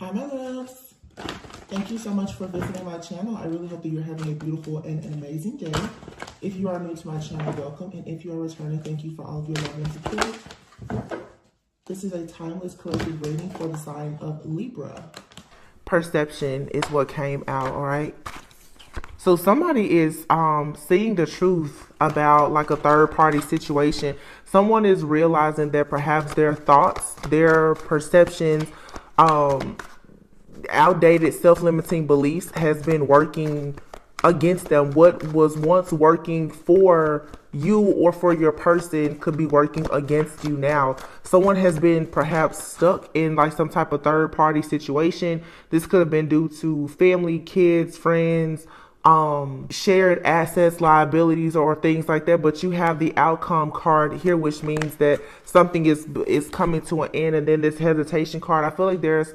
Hi, my loves. Thank you so much for visiting my channel. I really hope that you're having a beautiful and an amazing day. If you are new to my channel, welcome. And if you are returning, thank you for all of your love and support. This is a timeless collective reading for the sign of Libra. Perception is what came out, all right? So somebody is seeing the truth about like a third party situation. Someone is realizing that perhaps their thoughts, their perceptions, outdated self-limiting beliefs has been working against them. What was once working for you or for your person could be working against you now. Someone has been perhaps stuck in like some type of third party situation. This could have been due to family, kids, friends, shared assets, liabilities, or things like that. But you have the outcome card here, which means that something is coming to an end. And then this hesitation card, I feel like there's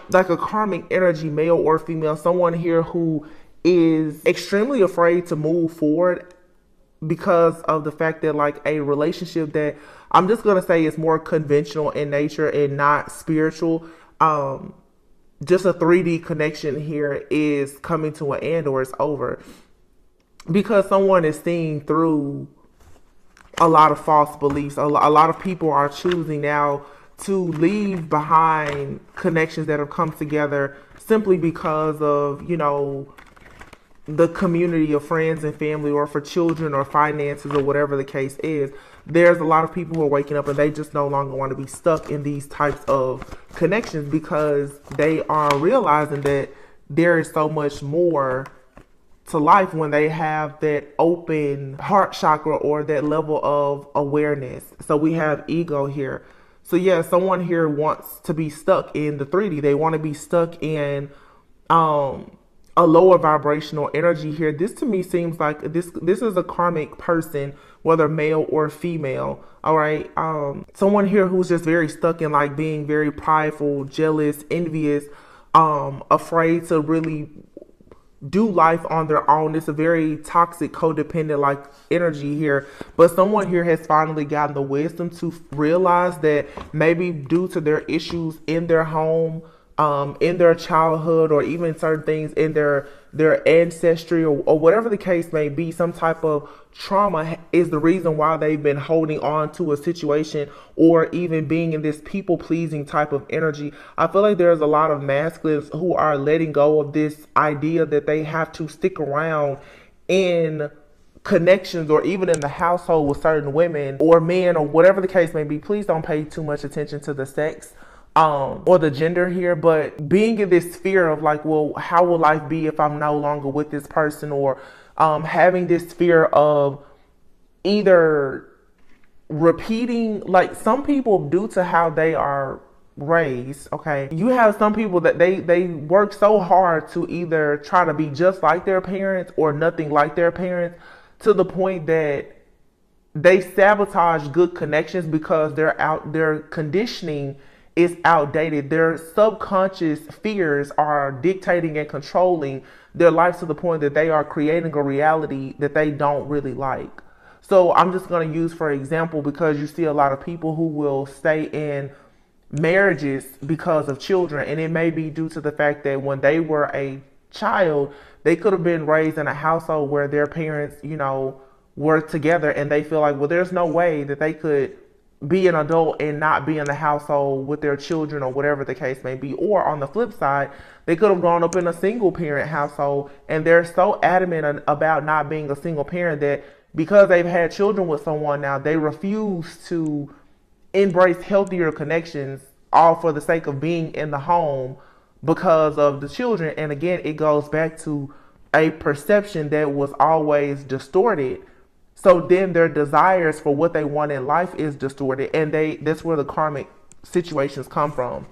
like a karmic energy, male or female, someone here who is extremely afraid to move forward because of the fact that like a relationship that I'm just going to say is more conventional in nature and not spiritual, just a 3D connection here is coming to an end or it's over because someone is seeing through a lot of false beliefs. A lot of people are choosing now to leave behind connections that have come together simply because of, you know, the community of friends and family, or for children or finances or whatever the case is. There's a lot of people who are waking up and they just no longer want to be stuck in these types of connections because they are realizing that there is so much more to life when they have that open heart chakra or that level of awareness. So we have ego here. So yeah, someone here wants to be stuck in the 3D. They want to be stuck in a lower vibrational energy here. This to me seems like this is a karmic person, whether male or female. All right. Someone here who's just very stuck in like being very prideful, jealous, envious, afraid to really do life on their own. It's a very toxic, codependent like energy here. But someone here has finally gotten the wisdom to realize that maybe due to their issues in their home, in their childhood, or even certain things in their ancestry, or whatever the case may be, some type of trauma is the reason why they've been holding on to a situation or even being in this people pleasing type of energy. I feel like there's a lot of masculines who are letting go of this idea that they have to stick around in connections or even in the household with certain women or men or whatever the case may be. Please don't pay too much attention to the sex or the gender here, but being in this fear of like, well, how will life be if I'm no longer with this person, or having this fear of either repeating, like some people, due to how they are raised, okay, you have some people that they work so hard to either try to be just like their parents or nothing like their parents, to the point that they sabotage good connections because their conditioning is outdated. Their subconscious fears are dictating and controlling their life to the point that they are creating a reality that they don't really like. So I'm just going to use for example, because you see a lot of people who will stay in marriages because of children, and it may be due to the fact that when they were a child, they could have been raised in a household where their parents, you know, were together, and they feel like, well, there's no way that they could be an adult and not be in the household with their children or whatever the case may be. Or on the flip side, they could have grown up in a single parent household and they're so adamant about not being a single parent that because they've had children with someone now, they refuse to embrace healthier connections, all for the sake of being in the home because of the children. And again, it goes back to a perception that was always distorted. So then their desires for what they want in life is distorted, and that's where the karmic situations come from.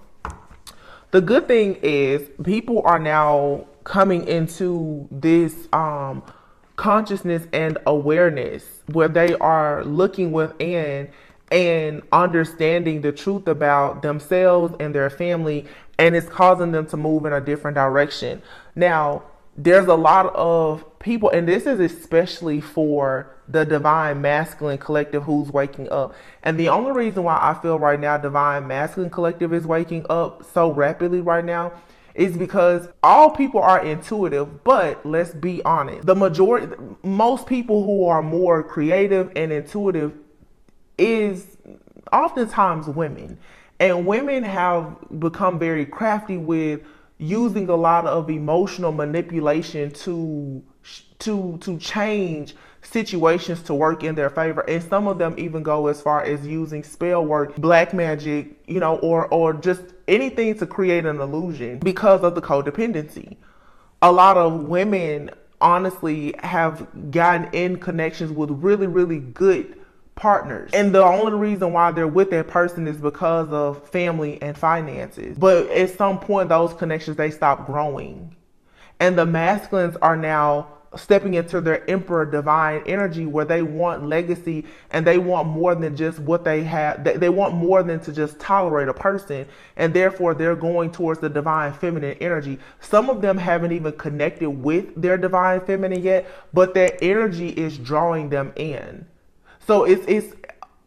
The good thing is people are now coming into this consciousness and awareness where they are looking within and understanding the truth about themselves and their family, and it's causing them to move in a different direction. Now, there's a lot of people, and this is especially for the divine masculine collective who's waking up. And the only reason why I feel right now divine masculine collective is waking up so rapidly right now is because all people are intuitive, but let's be honest, most people who are more creative and intuitive is oftentimes women. And women have become very crafty with using a lot of emotional manipulation to change situations to work in their favor. And some of them even go as far as using spell work, black magic, or just anything to create an illusion because of the codependency. A lot of women honestly have gotten in connections with really, really good partners, and the only reason why they're with that person is because of family and finances. But at some point those connections, they stop growing, and the masculines are now stepping into their emperor divine energy, where they want legacy and they want more than just what they have. They want more than to just tolerate a person, and therefore they're going towards the divine feminine energy. Some of them haven't even connected with their divine feminine yet, but that energy is drawing them in. So it's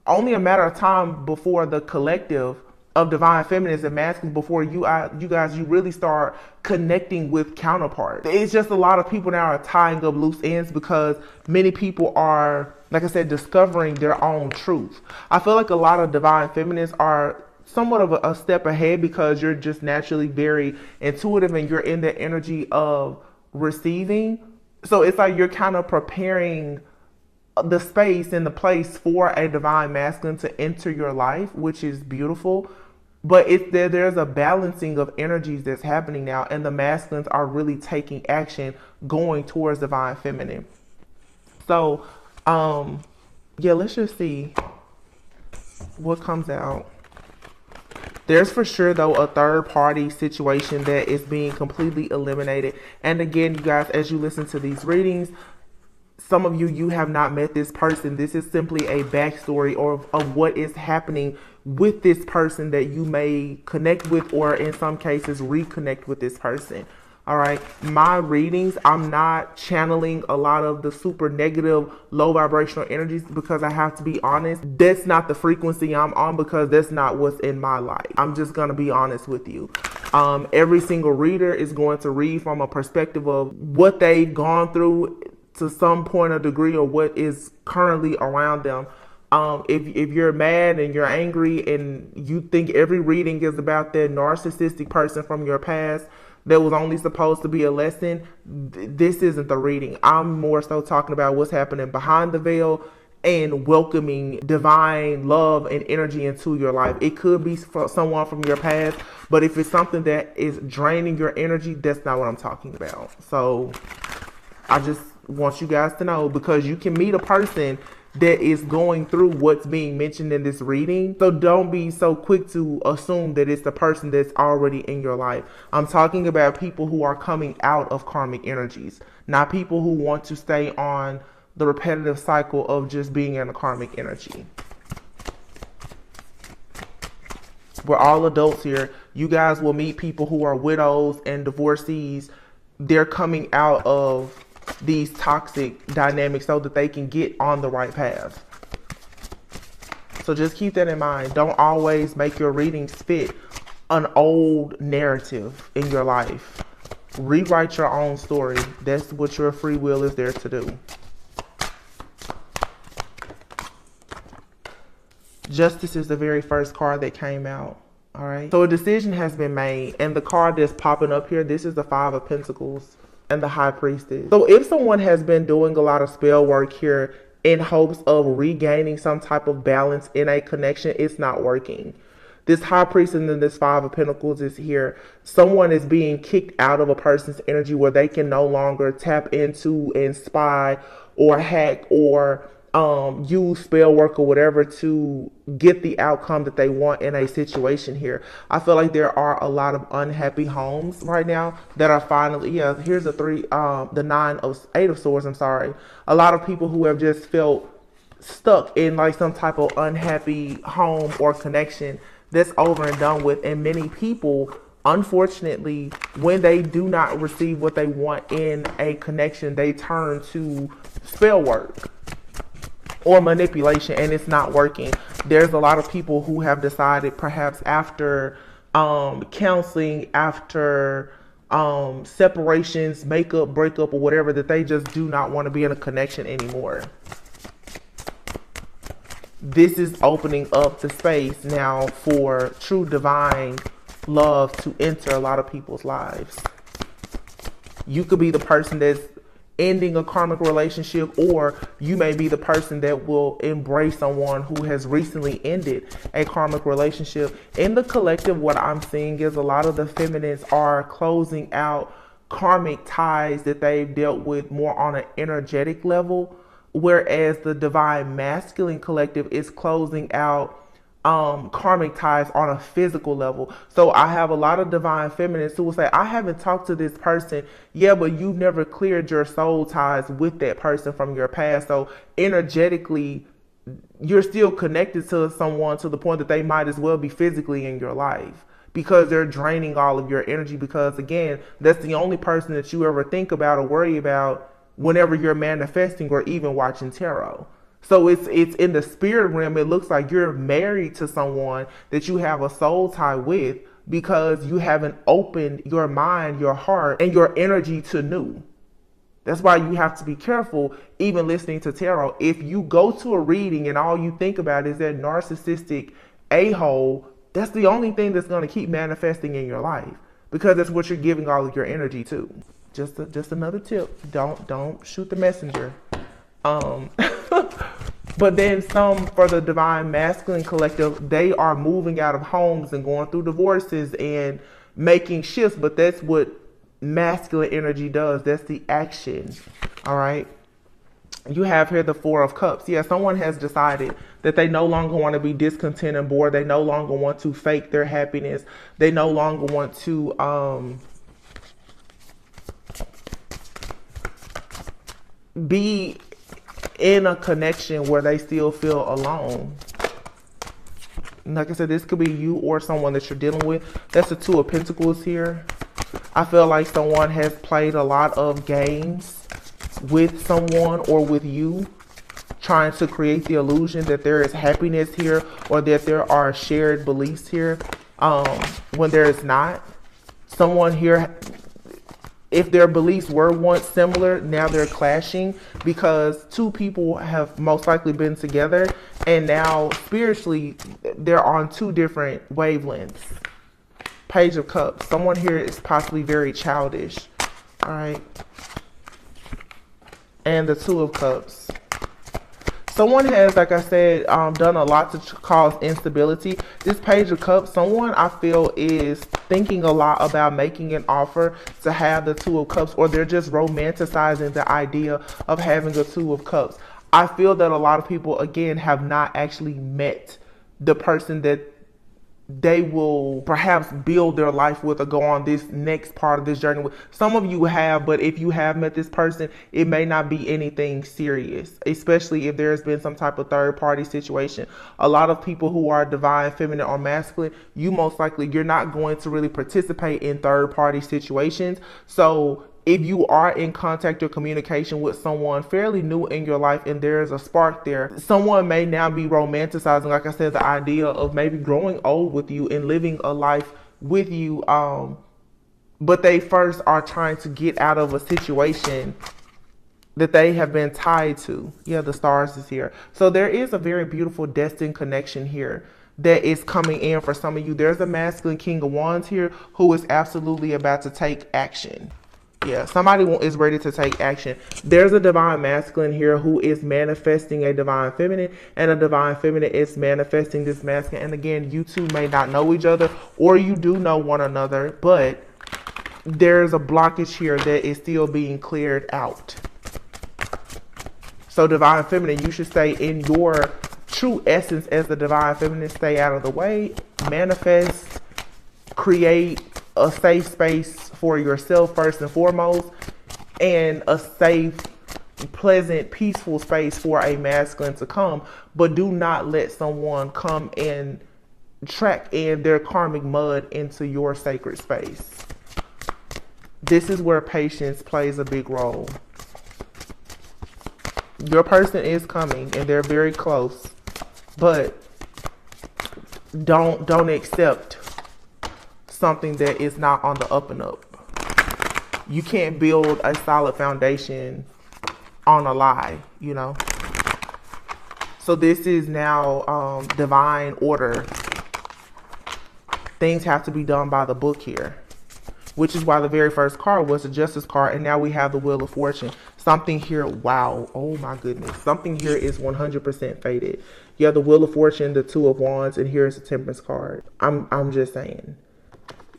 only a matter of time before the collective of divine feminines and masculines, before you guys really start connecting with counterparts. It's just a lot of people now are tying up loose ends because many people are, like I said, discovering their own truth. I feel like a lot of divine feminines are somewhat of a step ahead because you're just naturally very intuitive and you're in the energy of receiving. So it's like you're kind of preparing the space and the place for a divine masculine to enter your life, which is beautiful. But there's a balancing of energies that's happening now, and the masculines are really taking action going towards divine feminine. So yeah, let's just see what comes out. There's for sure, though, a third party situation that is being completely eliminated. And again, you guys, as you listen to these readings, some of you have not met this person. This is simply a backstory of what is happening with this person that you may connect with, or in some cases reconnect with this person. All right, my readings, I'm not channeling a lot of the super negative, low vibrational energies, because I have to be honest, that's not the frequency I'm on, because that's not what's in my life. I'm just going to be honest with you. Every single reader is going to read from a perspective of what they've gone through to some point or degree, or what is currently around them. If you're mad and you're angry and you think every reading is about that narcissistic person from your past that was only supposed to be a lesson, this isn't the reading. I'm more so talking about what's happening behind the veil and welcoming divine love and energy into your life. It could be for someone from your past, but if it's something that is draining your energy, that's not what I'm talking about. So I just want you guys to know, because you can meet a person that is going through what's being mentioned in this reading. So don't be so quick to assume that it's the person that's already in your life. I'm talking about people who are coming out of karmic energies, not people who want to stay on the repetitive cycle of just being in a karmic energy. We're all adults here. You guys will meet people who are widows and divorcees. They're coming out of these toxic dynamics so that they can get on the right path. So just keep that in mind. Don't always make your readings fit an old narrative in your life. Rewrite your own story. That's what your free will is there to do. Justice is the very first card that came out. All right. So a decision has been made, and the card that's popping up here, this is the Five of Pentacles and the High Priestess. So if someone has been doing a lot of spell work here in hopes of regaining some type of balance in a connection, it's not working. This High Priestess and this Five of Pentacles is here. Someone is being kicked out of a person's energy where they can no longer tap into and spy or hack or use spell work or whatever to get the outcome that they want in a situation here. I feel like there are a lot of unhappy homes right now that are finally, here's the Eight of Swords, I'm sorry. A lot of people who have just felt stuck in like some type of unhappy home or connection that's over and done with, and many people unfortunately, when they do not receive what they want in a connection, they turn to spell work or manipulation, and it's not working. There's a lot of people who have decided, perhaps after counseling, after separations, makeup, breakup, or whatever, that they just do not want to be in a connection anymore. This is opening up the space now for true divine love to enter a lot of people's lives. You could be the person that's ending a karmic relationship, or you may be the person that will embrace someone who has recently ended a karmic relationship. In the collective, what I'm seeing is a lot of the feminines are closing out karmic ties that they've dealt with more on an energetic level, whereas the divine masculine collective is closing out karmic ties on a physical level. So I have a lot of divine feminists who will say, I haven't talked to this person. Yeah, but you've never cleared your soul ties with that person from your past. So energetically, you're still connected to someone to the point that they might as well be physically in your life, because they're draining all of your energy. Because again, that's the only person that you ever think about or worry about whenever you're manifesting or even watching tarot. So it's in the spirit realm. It looks like you're married to someone that you have a soul tie with, because you haven't opened your mind, your heart, and your energy to new. That's why you have to be careful even listening to tarot. If you go to a reading and all you think about is that narcissistic a-hole, that's the only thing that's going to keep manifesting in your life, because that's what you're giving all of your energy to. Just another tip. Don't shoot the messenger. But then some, for the divine masculine collective, they are moving out of homes and going through divorces and making shifts. But that's what masculine energy does. That's the action. All right. You have here the Four of Cups. Yeah, someone has decided that they no longer want to be discontent and bored. They no longer want to fake their happiness. They no longer want to be in a connection where they still feel alone. Like I said, this could be you or someone that you're dealing with. That's the Two of Pentacles here. I feel like someone has played a lot of games with someone or with you, trying to create the illusion that there is happiness here or that there are shared beliefs here, when there is not. Someone here, if their beliefs were once similar, now they're clashing, because two people have most likely been together and now spiritually they're on two different wavelengths. Page of Cups. Someone here is possibly very childish. All right. And the Two of Cups. Someone has, like I said, done a lot to cause instability. This Page of Cups, someone I feel is thinking a lot about making an offer to have the Two of Cups, or they're just romanticizing the idea of having a Two of Cups. I feel that a lot of people, again, have not actually met the person that they will perhaps build their life with or go on this next part of this journey with. Some of you have, but if you have met this person, it may not be anything serious, especially if there's been some type of third party situation. A lot of people who are divine, feminine, or masculine, you most likely, you're not going to really participate in third party situations. So if you are in contact or communication with someone fairly new in your life and there's a spark there, someone may now be romanticizing, like I said, the idea of maybe growing old with you and living a life with you. But they first are trying to get out of a situation that they have been tied to. Yeah, the Stars is here. So there is a very beautiful destined connection here that is coming in for some of you. There's a masculine King of Wands here who is absolutely about to take action. Yeah, somebody is ready to take action. There's a divine masculine here who is manifesting a divine feminine, and a divine feminine is manifesting this masculine. And again, you two may not know each other, or you do know one another, but there's a blockage here that is still being cleared out. So divine feminine, you should stay in your true essence as the divine feminine. Stay out of the way, manifest, create a safe space for yourself first and foremost, and a safe, pleasant, peaceful space for a masculine to come. But do not let someone come and track in their karmic mud into your sacred space. This is where patience plays a big role. Your person is coming and they're very close, but don't accept something that is not on the up and up. You can't build a solid foundation on a lie, you know. So this is now divine order. Things have to be done by the book here, which is why the very first card was the Justice card, and now we have the Wheel of Fortune. Something here, wow, oh my goodness, something here is 100% fated. You have the Wheel of Fortune, the Two of Wands, and here's the Temperance card. I'm just saying,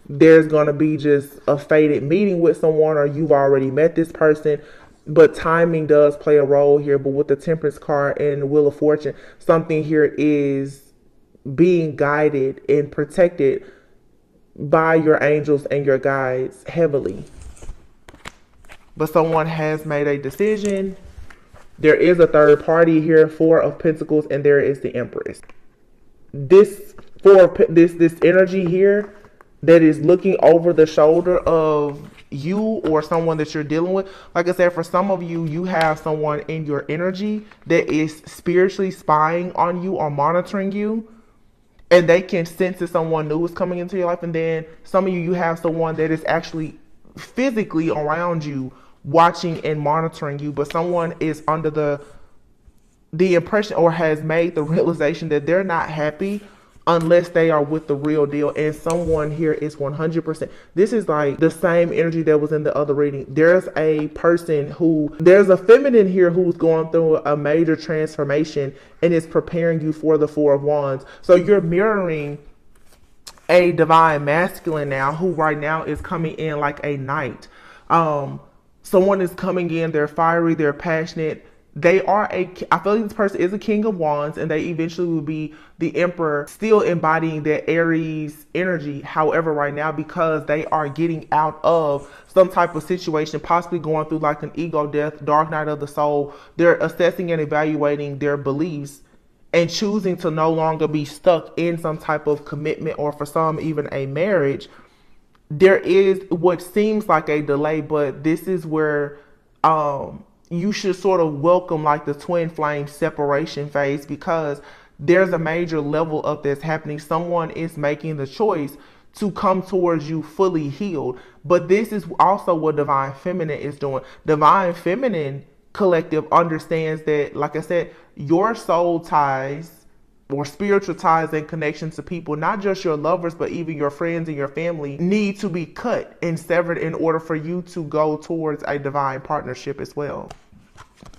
there's gonna be just a fated meeting with someone, or you've already met this person, but timing does play a role here. But with the Temperance card and the Wheel of Fortune, something here is being guided and protected by your angels and your guides heavily. But someone has made a decision. There is a third party here, Four of Pentacles, and there is the Empress. This energy here that is looking over the shoulder of you or someone that you're dealing with. Like I said, for some of you, you have someone in your energy that is spiritually spying on you or monitoring you, and they can sense that someone new is coming into your life. And then some of you have someone that is actually physically around you, watching and monitoring you, but someone is under the impression or has made the realization that they're not happy unless they are with the real deal. And someone here is 100%. This is like the same energy that was in the other reading. There's a feminine here who's going through a major transformation and is preparing you for the Four of Wands. So you're mirroring a divine masculine now, who right now is coming in like a knight. Someone is coming in, they're fiery, they're passionate. I feel like this person is a King of Wands, and they eventually will be the Emperor, still embodying that Aries energy. However, right now, because they are getting out of some type of situation, possibly going through like an ego death, dark night of the soul, they're assessing and evaluating their beliefs and choosing to no longer be stuck in some type of commitment, or for some, even a marriage. There is what seems like a delay, but this is where you should sort of welcome like the twin flame separation phase, because there's a major level up that's happening. Someone is making the choice to come towards you fully healed. But this is also what Divine Feminine is doing. Divine Feminine collective understands that, like I said, your soul ties or spiritual ties and connections to people, not just your lovers, but even your friends and your family, need to be cut and severed in order for you to go towards a divine partnership as well.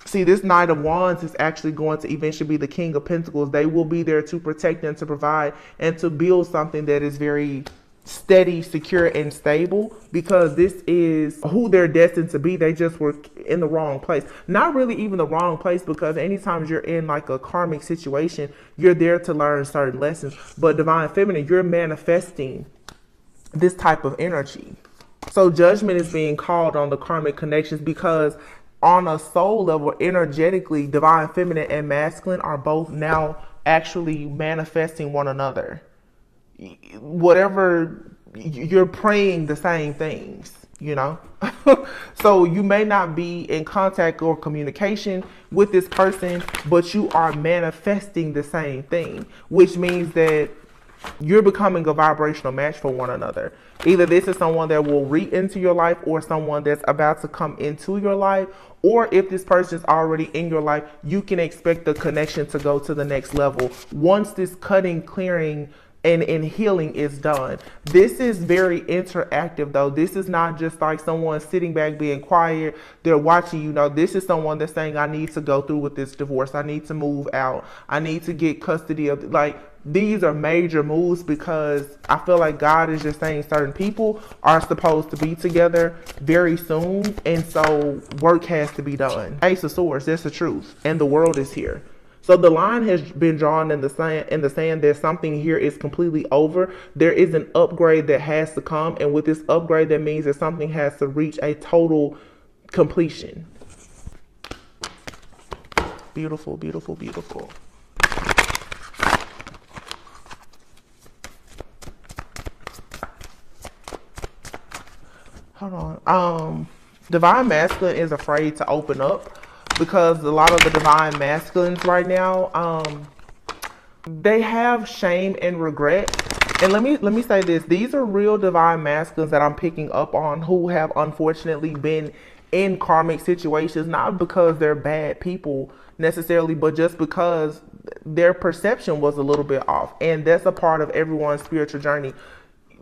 See, this Knight of Wands is actually going to eventually be the King of Pentacles. They will be there to protect and to provide and to build something that is very steady, secure, and stable, because this is who they're destined to be. They just were in the wrong place. Not really even the wrong place, because anytime you're in like a karmic situation, you're there to learn certain lessons. But Divine Feminine, you're manifesting this type of energy. So judgment is being called on the karmic connections, because on a soul level, energetically, Divine Feminine and Masculine are both now actually manifesting one another. Whatever, you're praying the same things, you know. So you may not be in contact or communication with this person, but you are manifesting the same thing, which means that you're becoming a vibrational match for one another. Either this is someone that will re-enter your life, or someone that's about to come into your life. Or if this person is already in your life, you can expect the connection to go to the next level once this cutting, clearing, and healing is done. This is very interactive though. This is not just like someone sitting back being quiet. They're watching you. Know, this is someone that's saying, I need to go through with this divorce. I need to move out. I need to get custody of, like, these are major moves, because I feel like God is just saying certain people are supposed to be together very soon. And so work has to be done. Ace of Swords, that's the truth. And the world is here. So the line has been drawn in the sand that something here is completely over. There is an upgrade that has to come. And with this upgrade, that means that something has to reach a total completion. Beautiful, beautiful, beautiful. hold on. Divine masculine is afraid to open up because a lot of the divine masculines right now, they have shame and regret. And let me say this: these are real divine masculines that I'm picking up on who have unfortunately been in karmic situations, not because they're bad people necessarily, but just because their perception was a little bit off. And that's a part of everyone's spiritual journey.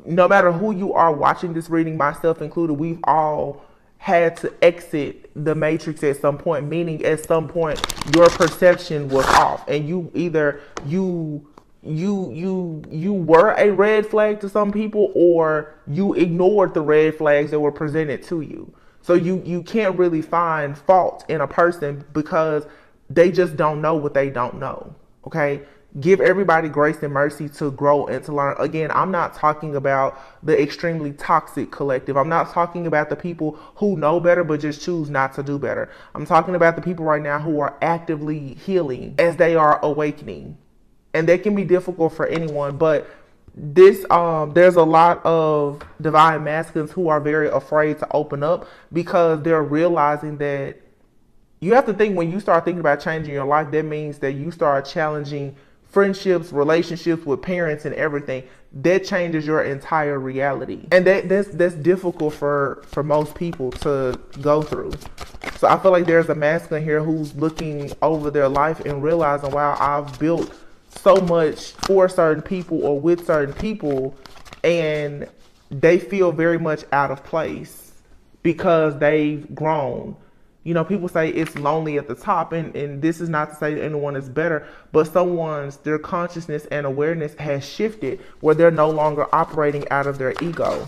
No matter who you are watching this reading, myself included, we've all had to exit the matrix at some point, meaning at some point your perception was off, and you either you were a red flag to some people, or you ignored the red flags that were presented to you. So you can't really find fault in a person because they just don't know what they don't know. Okay? Give everybody grace and mercy to grow and to learn. Again, I'm not talking about the extremely toxic collective. I'm not talking about the people who know better but just choose not to do better. I'm talking about the people right now who are actively healing as they are awakening. And that can be difficult for anyone, but this there's a lot of divine masculines who are very afraid to open up because they're realizing that you have to think, when you start thinking about changing your life, that means that you start challenging friendships, relationships with parents and everything. That changes your entire reality. And that's difficult for most people to go through. So I feel like there's a masculine here who's looking over their life and realizing, wow, I've built so much for certain people or with certain people, and they feel very much out of place because they've grown. You know, people say it's lonely at the top, and this is not to say that anyone is better, but their consciousness and awareness has shifted where they're no longer operating out of their ego.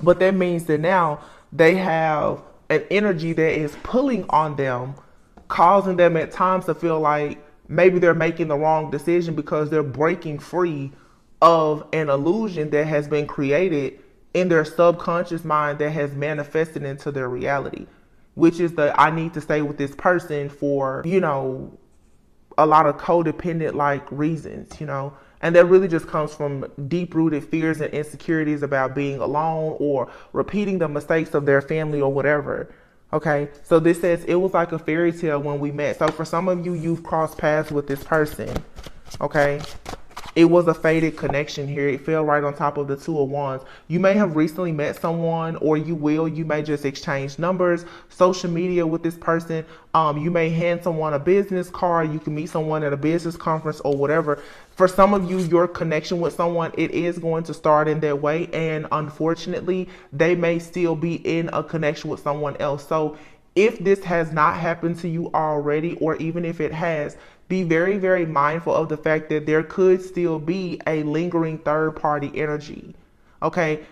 But that means that now they have an energy that is pulling on them, causing them at times to feel like maybe they're making the wrong decision because they're breaking free of an illusion that has been created in their subconscious mind that has manifested into their reality, which is the I need to stay with this person for, a lot of codependent like reasons, and that really just comes from deep rooted fears and insecurities about being alone or repeating the mistakes of their family or whatever. Okay, so this says it was like a fairy tale when we met. So for some of you, you've crossed paths with this person. Okay, it was a fated connection here. It fell right on top of the Two of Wands. You may have recently met someone, or you will. You may just exchange numbers, social media with this person. You may hand someone a business card. You can meet someone at a business conference or whatever. For some of you, your connection with someone, it is going to start in that way. And unfortunately, they may still be in a connection with someone else. So if this has not happened to you already, or even if it has, be very, very mindful of the fact that there could still be a lingering third party energy. Okay.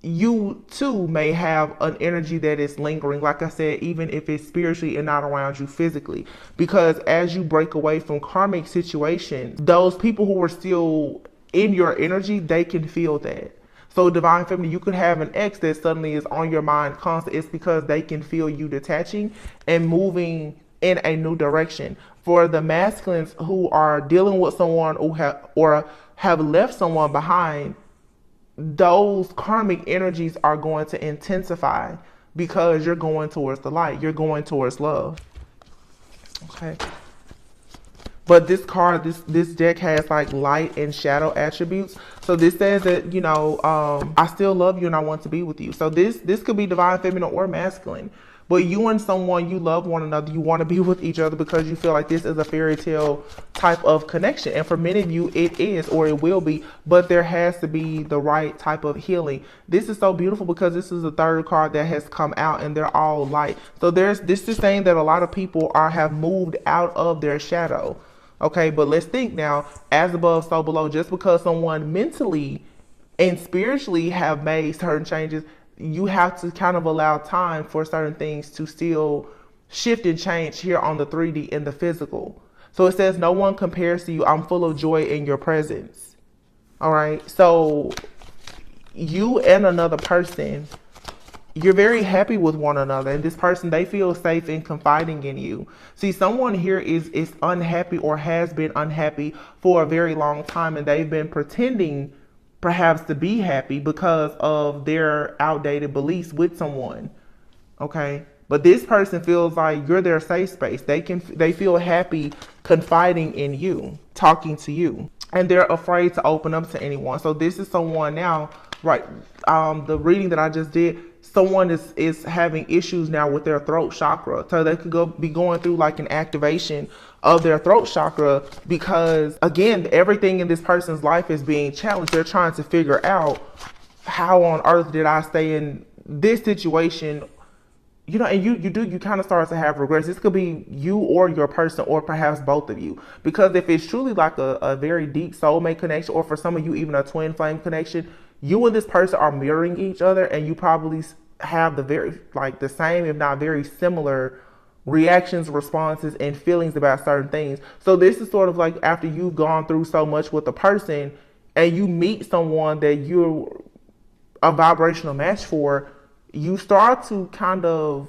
You too may have an energy that is lingering, like I said, even if it's spiritually and not around you physically, because as you break away from karmic situations, those people who are still in your energy, they can feel that. So divine feminine, you could have an ex that suddenly is on your mind constantly. It's because they can feel you detaching and moving in a new direction. For the masculines who are dealing with someone who have left someone behind, those karmic energies are going to intensify because you're going towards the light. You're going towards love. Okay. But this card, this deck has like light and shadow attributes. So this says that, I still love you and I want to be with you. So this could be divine feminine or masculine. But you and someone, you love one another, you want to be with each other because you feel like this is a fairy tale type of connection. And for many of you, it is, or it will be, but there has to be the right type of healing. This is so beautiful because this is the third card that has come out and they're all light. So this is saying that a lot of people have moved out of their shadow. Okay, but let's think now, as above, so below. Just because someone mentally and spiritually have made certain changes, you have to kind of allow time for certain things to still shift and change here on the 3D in the physical. So it says, no one compares to you. I'm full of joy in your presence. All right. So you and another person, you're very happy with one another. And this person, they feel safe in confiding in you. See, someone here is unhappy or has been unhappy for a very long time. And they've been pretending perhaps to be happy because of their outdated beliefs with someone. Okay. But this person feels like you're their safe space. They feel happy confiding in you, talking to you, and they're afraid to open up to anyone. So this is someone now, right? The reading that I just did, someone is having issues now with their throat chakra. So they could be going through like an activation of their throat chakra because, again, everything in this person's life is being challenged. They're trying to figure out, how on earth did I stay in this situation? You know, and you kind of start to have regrets. This could be you or your person, or perhaps both of you. Because if it's truly like a very deep soulmate connection, or for some of you even a twin flame connection, you and this person are mirroring each other, and you probably have the same, if not very similar reactions, responses, and feelings about certain things. So this is sort of like after you've gone through so much with a person, and you meet someone that you're a vibrational match for, you start to kind of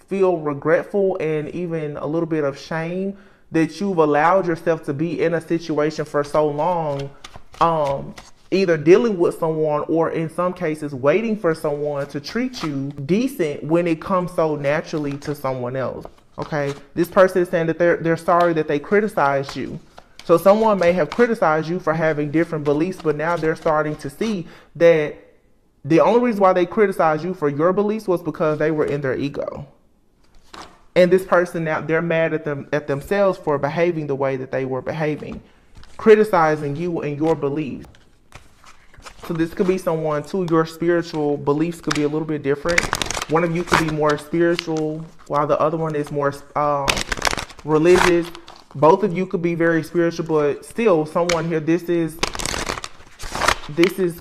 feel regretful and even a little bit of shame that you've allowed yourself to be in a situation for so long, either dealing with someone or in some cases waiting for someone to treat you decent when it comes so naturally to someone else. Okay, this person is saying that they're sorry that they criticized you. So someone may have criticized you for having different beliefs, but now they're starting to see that the only reason why they criticized you for your beliefs was because they were in their ego. And this person now, they're mad at themselves for behaving the way that they were behaving, criticizing you and your beliefs. So this could be someone too, your spiritual beliefs could be a little bit different. One of you could be more spiritual while the other one is more religious. Both of you could be very spiritual, but still someone here, this is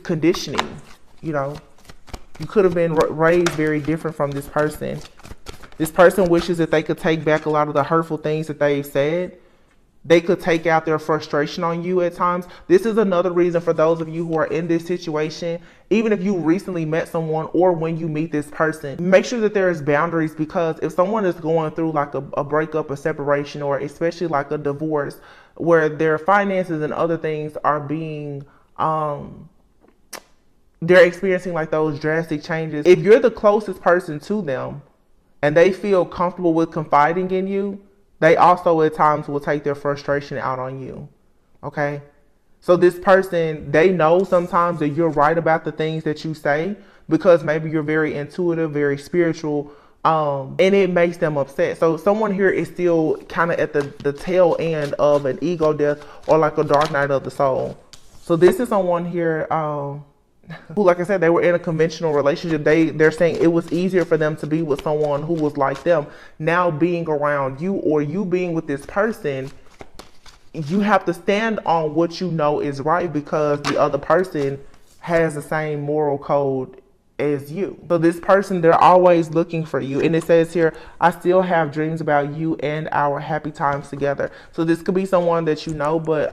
conditioning. You know, you could have been raised very different from this person. This person wishes that they could take back a lot of the hurtful things that they've said. They could take out their frustration on you at times. This is another reason for those of you who are in this situation, even if you recently met someone or when you meet this person, make sure that there is boundaries, because if someone is going through like a breakup, a separation, or especially like a divorce where their finances and other things are being, they're experiencing like those drastic changes. If you're the closest person to them and they feel comfortable with confiding in you, they also at times will take their frustration out on you. Okay. So this person, they know sometimes that you're right about the things that you say because maybe you're very intuitive, very spiritual, and it makes them upset. So someone here is still kind of at the tail end of an ego death or like a dark night of the soul. So this is someone here, who, like I said, they were in a conventional relationship. They're saying it was easier for them to be with someone who was like them. Now being around you, or you being with this person, you have to stand on what you know is right because the other person has the same moral code as you. So this person, they're always looking for you. And it says here, I still have dreams about you and our happy times together. So this could be someone that you know, but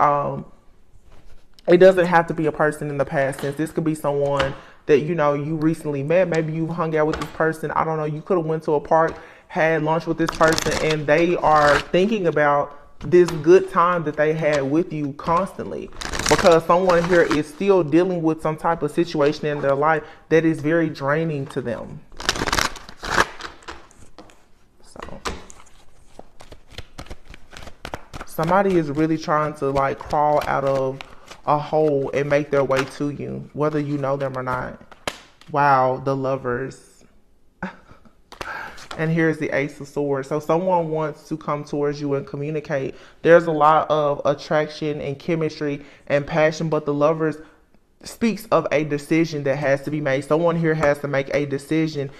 it doesn't have to be a person in the past tense. This could be someone that, you know, you recently met. Maybe you hung out with this person. I don't know. You could have went to a park, had lunch with this person, and they are thinking about this good time that they had with you constantly, because someone here is still dealing with some type of situation in their life that is very draining to them. So somebody is really trying to like crawl out of a hole and make their way to you, whether you know them or not. Wow, the Lovers. And here's the Ace of Swords. So someone wants to come towards you and communicate. There's a lot of attraction and chemistry and passion, but the Lovers speaks of a decision that has to be made. Someone here has to make a decision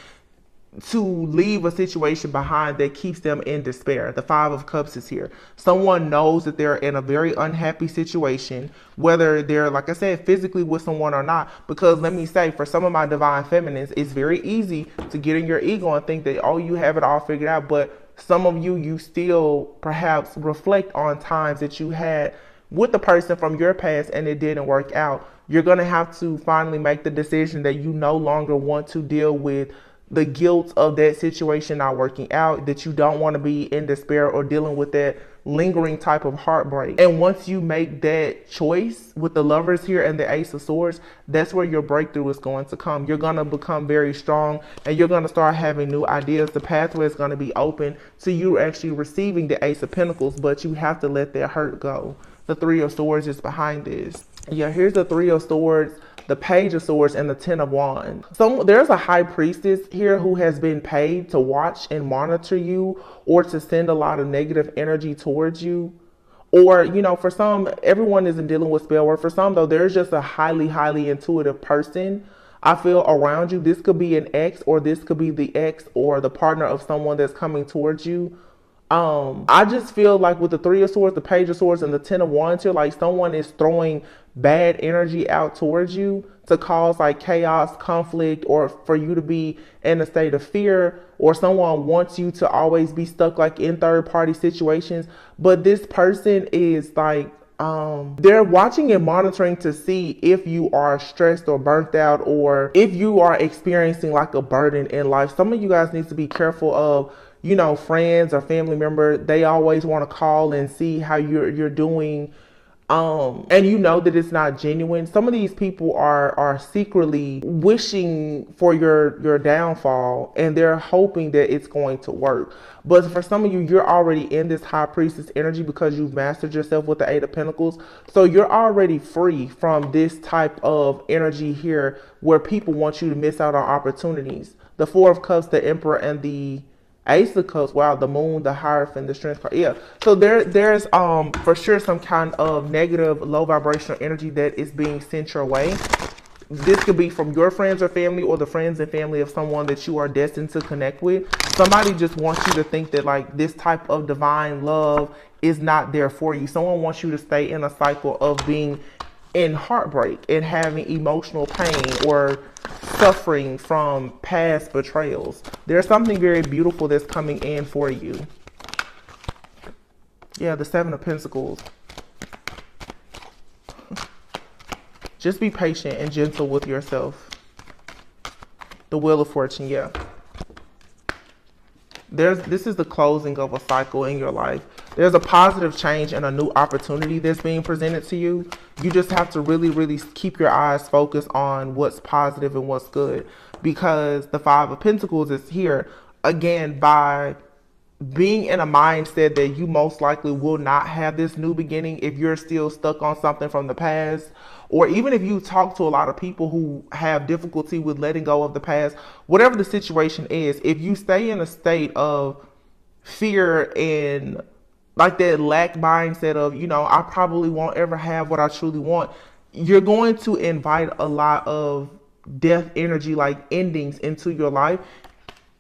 to leave a situation behind that keeps them in despair. The Five of Cups is here. Someone knows that they're in a very unhappy situation, whether they're, like I said, physically with someone or not. Because let me say, for some of my divine feminines, it's very easy to get in your ego and think that, oh, you have it all figured out. But some of you, you still perhaps reflect on times that you had with the person from your past and it didn't work out. You're going to have to finally make the decision that you no longer want to deal with the guilt of that situation not working out, that you don't want to be in despair or dealing with that lingering type of heartbreak. And once you make that choice with the Lovers here and the Ace of Swords, that's where your breakthrough is going to come. You're going to become very strong and you're going to start having new ideas. The pathway is going to be open to you actually receiving the Ace of Pentacles, but you have to let that hurt go. The Three of Swords is behind this. Yeah, here's the Three of Swords, the Page of Swords, and the Ten of Wands. So there's a High Priestess here who has been paid to watch and monitor you, or to send a lot of negative energy towards you. Or, you know, for some, everyone isn't dealing with spell work. For some, though, there's just a highly intuitive person, I feel, around you. This could be an ex, or this could be the ex or the partner of someone that's coming towards you. I just feel like with the Three of Swords, the Page of Swords, and the Ten of Wands here, like someone is throwing bad energy out towards you to cause like chaos, conflict, or for you to be in a state of fear, or someone wants you to always be stuck like in third party situations. But this person is like, they're watching and monitoring to see if you are stressed or burnt out, or if you are experiencing like a burden in life. Some of you guys need to be careful of, you know, friends or family member. They always want to call and see how you're doing. And you know that it's not genuine. Some of these people are secretly wishing for your downfall, and they're hoping that it's going to work. But for some of you, you're already in this High Priestess energy because you've mastered yourself with the Eight of Pentacles. So you're already free from this type of energy here where people want you to miss out on opportunities. The Four of Cups, the Emperor, and the Ace of Cups. Wow, the Moon, the Hierophant, the Strength card. Yeah. So there's for sure some kind of negative, low vibrational energy that is being sent your way. This could be from your friends or family, or the friends and family of someone that you are destined to connect with. Somebody just wants you to think that like this type of divine love is not there for you. Someone wants you to stay in a cycle of being in heartbreak and having emotional pain or suffering from past betrayals. There's something very beautiful that's coming in for you. Yeah, the Seven of Pentacles. Just be patient and gentle with yourself. The Wheel of Fortune, yeah. This is the closing of a cycle in your life. There's a positive change and a new opportunity that's being presented to you. You just have to really keep your eyes focused on what's positive and what's good, because the Five of Pentacles is here again by being in a mindset that you most likely will not have this new beginning if you're still stuck on something from the past. Or even if you talk to a lot of people who have difficulty with letting go of the past, whatever the situation is, if you stay in a state of fear and like that lack mindset of, you know, I probably won't ever have what I truly want, you're going to invite a lot of death energy, like endings, into your life.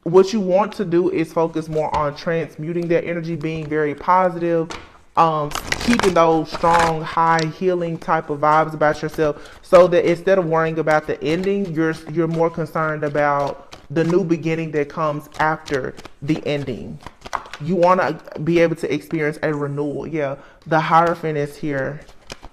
What you want to do is focus more on transmuting that energy, being very positive, keeping those strong, high, healing type of vibes about yourself, so that instead of worrying about the ending, you're more concerned about the new beginning that comes after the ending. You want to be able to experience a renewal. Yeah, the Hierophant is here.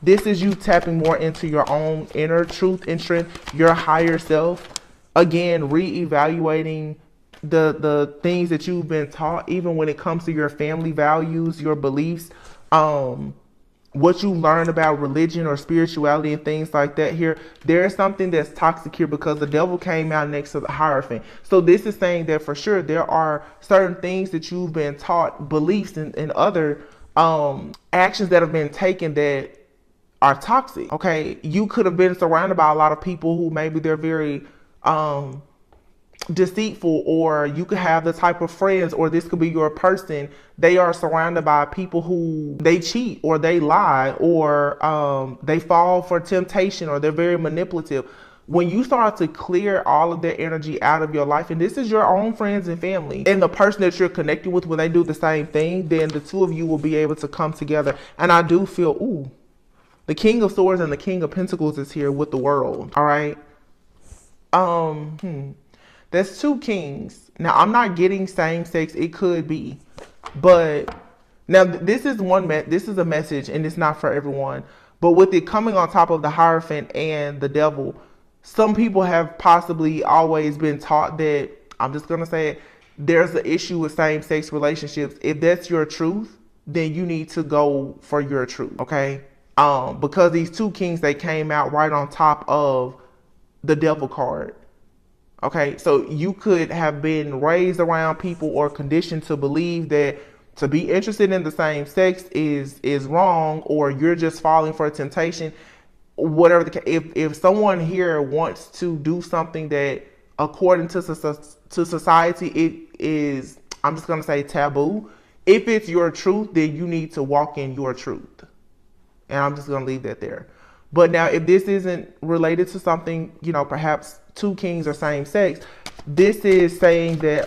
This is you tapping more into your own inner truth and strength, your higher self. Again, reevaluating the things that you've been taught, even when it comes to your family values, your beliefs, what you learn about religion or spirituality and things like that here. There is something that's toxic here because the Devil came out next to the Hierophant. So this is saying that for sure there are certain things that you've been taught, beliefs and other actions that have been taken that are toxic. Okay, you could have been surrounded by a lot of people who maybe they're very deceitful, or you could have the type of friends, or this could be your person, they are surrounded by people who they cheat or they lie, or they fall for temptation, or they're very manipulative. When you start to clear all of that energy out of your life, and this is your own friends and family, and the person that you're connecting with, when they do the same thing, then the two of you will be able to come together. And I do feel, ooh, the King of Swords and the King of Pentacles is here with the World. All right. That's two kings. Now, I'm not getting same sex. It could be. But now this is this is a message, and it's not for everyone. But with it coming on top of the Hierophant and the Devil, some people have possibly always been taught that, I'm just going to say it, there's an issue with same-sex relationships. If that's your truth, then you need to go for your truth, okay? Because these two kings, they came out right on top of the devil card. Okay, so you could have been raised around people or conditioned to believe that to be interested in the same sex is wrong, or you're just falling for a temptation. Whatever the case, if someone here wants to do something that, according to society, it is, I'm just gonna say, taboo. If it's your truth, then you need to walk in your truth, and I'm just gonna leave that there. But now, if this isn't related to something, you know, perhaps two kings are same sex, this is saying that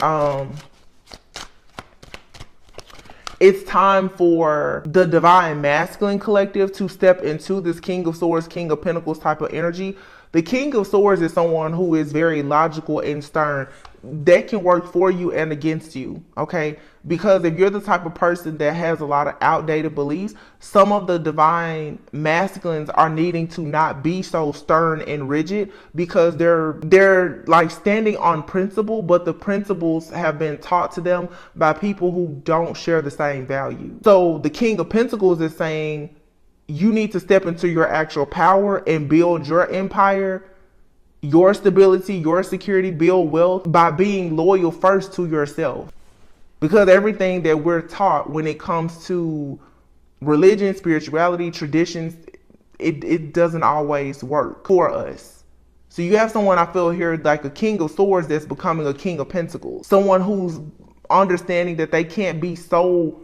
it's time for the divine masculine collective to step into this King of Swords, King of Pentacles type of energy. The King of Swords is someone who is very logical and stern. They can work for you and against you, okay? Because if you're the type of person that has a lot of outdated beliefs, some of the divine masculines are needing to not be so stern and rigid, because they're like standing on principle, but the principles have been taught to them by people who don't share the same value. So the King of Pentacles is saying you need to step into your actual power and build your empire, your stability, your security, build wealth by being loyal first to yourself. Because everything that we're taught when it comes to religion, spirituality, traditions, it doesn't always work for us. So you have someone, I feel here, like a King of Swords that's becoming a King of Pentacles. Someone who's understanding that they can't be so